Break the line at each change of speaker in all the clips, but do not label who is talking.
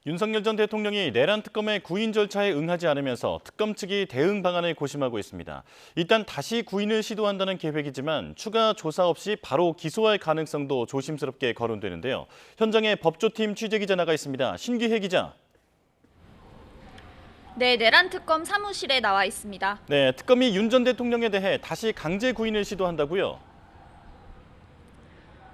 윤석열 전 대통령이 내란 특검의 구인 절차에 응하지 않으면서 특검 측이 대응 방안을 고심하고 있습니다. 일단 다시 구인을 시도한다는 계획이지만 추가 조사 없이 바로 기소할 가능성도 조심스럽게 거론되는데요. 현장에 법조팀 취재기자 나가 있습니다. 신기혜 기자.
네, 내란 특검 사무실에 나와 있습니다.
네, 특검이 윤 전 대통령에 대해 다시 강제 구인을 시도한다고요?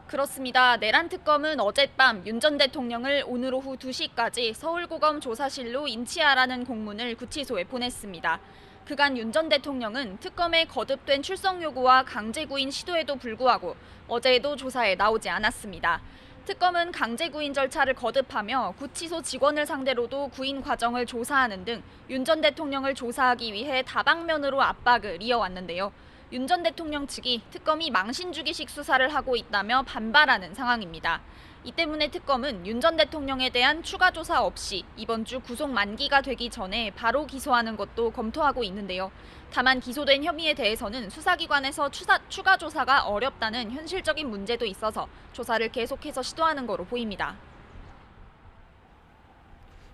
그렇습니다. 내란 특검은 어젯밤 윤 전 대통령을 오늘 오후 2시까지 서울고검 조사실로 인치하라는 공문을 구치소에 보냈습니다. 그간 윤 전 대통령은 특검의 거듭된 출석 요구와 강제 구인 시도에도 불구하고 어제에도 조사에 나오지 않았습니다. 특검은 강제 구인 절차를 거듭하며 구치소 직원을 상대로도 구인 과정을 조사하는 등 윤 전 대통령을 조사하기 위해 다방면으로 압박을 이어왔는데요. 윤 전 대통령 측이 특검이 망신주기식 수사를 하고 있다며 반발하는 상황입니다. 이 때문에 특검은 윤 전 대통령에 대한 추가 조사 없이 이번 주 구속 만기가 되기 전에 바로 기소하는 것도 검토하고 있는데요. 다만 기소된 혐의에 대해서는 수사기관에서 추가 조사가 어렵다는 현실적인 문제도 있어서 조사를 계속해서 시도하는 거로 보입니다.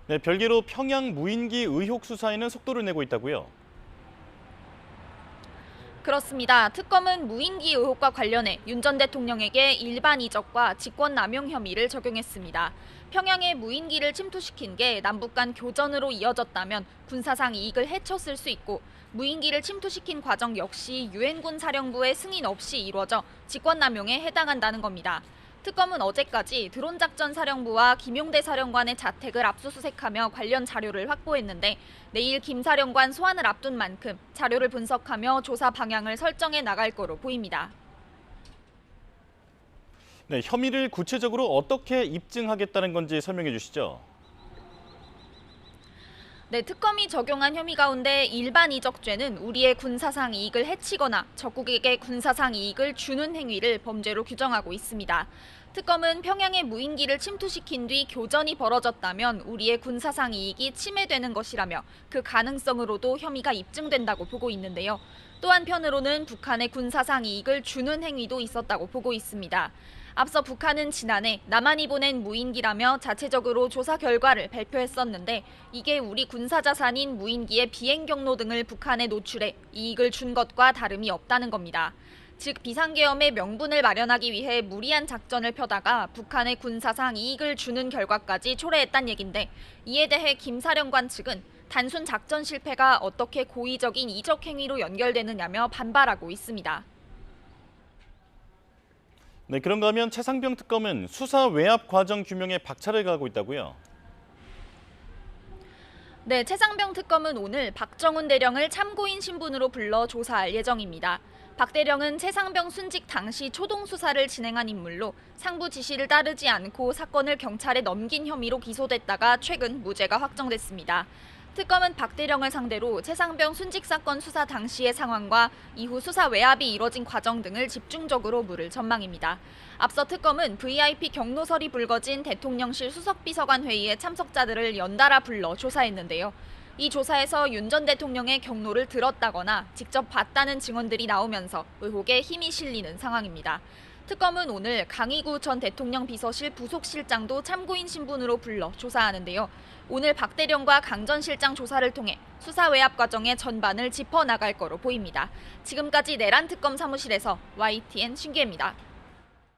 네, 별개로 평양 무인기 의혹 수사에는 속도를 내고 있다고요?
그렇습니다. 특검은 무인기 의혹과 관련해 윤 전 대통령에게 일반 이적과 직권남용 혐의를 적용했습니다. 평양에 무인기를 침투시킨 게 남북 간 교전으로 이어졌다면 군사상 이익을 해쳤을 수 있고 무인기를 침투시킨 과정 역시 유엔군 사령부의 승인 없이 이루어져 직권남용에 해당한다는 겁니다. 특검은 어제까지 드론작전사령부와 김용대 사령관의 자택을 압수수색하며 관련 자료를 확보했는데 내일 김 사령관 소환을 앞둔 만큼 자료를 분석하며 조사 방향을 설정해 나갈 거로 보입니다.
네, 혐의를 구체적으로 어떻게 입증하겠다는 건지 설명해 주시죠.
네, 특검이 적용한 혐의 가운데 일반 이적죄는 우리의 군사상 이익을 해치거나 적국에게 군사상 이익을 주는 행위를 범죄로 규정하고 있습니다. 특검은 평양의 무인기를 침투시킨 뒤 교전이 벌어졌다면 우리의 군사상 이익이 침해되는 것이라며 그 가능성으로도 혐의가 입증된다고 보고 있는데요. 또 한편으로는 북한의 군사상 이익을 주는 행위도 있었다고 보고 있습니다. 앞서 북한은 지난해 남한이 보낸 무인기라며 자체적으로 조사 결과를 발표했었는데 이게 우리 군사자산인 무인기의 비행 경로 등을 북한에 노출해 이익을 준 것과 다름이 없다는 겁니다. 즉 비상계엄의 명분을 마련하기 위해 무리한 작전을 펴다가 북한의 군사상 이익을 주는 결과까지 초래했단 얘긴데 이에 대해 김 사령관 측은 단순 작전 실패가 어떻게 고의적인 이적 행위로 연결되느냐며 반발하고 있습니다.
네, 그런가 하면 최상병 특검은 수사 외압 과정 규명에 박차를 가하고 있다고요?
네, 최상병 특검은 오늘 박정훈 대령을 참고인 신분으로 불러 조사할 예정입니다. 박 대령은 최상병 순직 당시 초동 수사를 진행한 인물로 상부 지시를 따르지 않고 사건을 경찰에 넘긴 혐의로 기소됐다가 최근 무죄가 확정됐습니다. 특검은 박 대령을 상대로 최상병 순직 사건 수사 당시의 상황과 이후 수사 외압이 이뤄진 과정 등을 집중적으로 물을 전망입니다. 앞서 특검은 VIP 경로설이 불거진 대통령실 수석비서관 회의에 참석자들을 연달아 불러 조사했는데요. 이 조사에서 윤 전 대통령의 경로를 들었다거나 직접 봤다는 증언들이 나오면서 의혹에 힘이 실리는 상황입니다. 특검은 오늘 강희구 전 대통령 비서실 부속실장도 참고인 신분으로 불러 조사하는데요. 오늘 박 대령과 강 전 실장 조사를 통해 수사 외압 과정의 전반을 짚어나갈 거로 보입니다. 지금까지 내란 특검 사무실에서 YTN 신기혜입니다.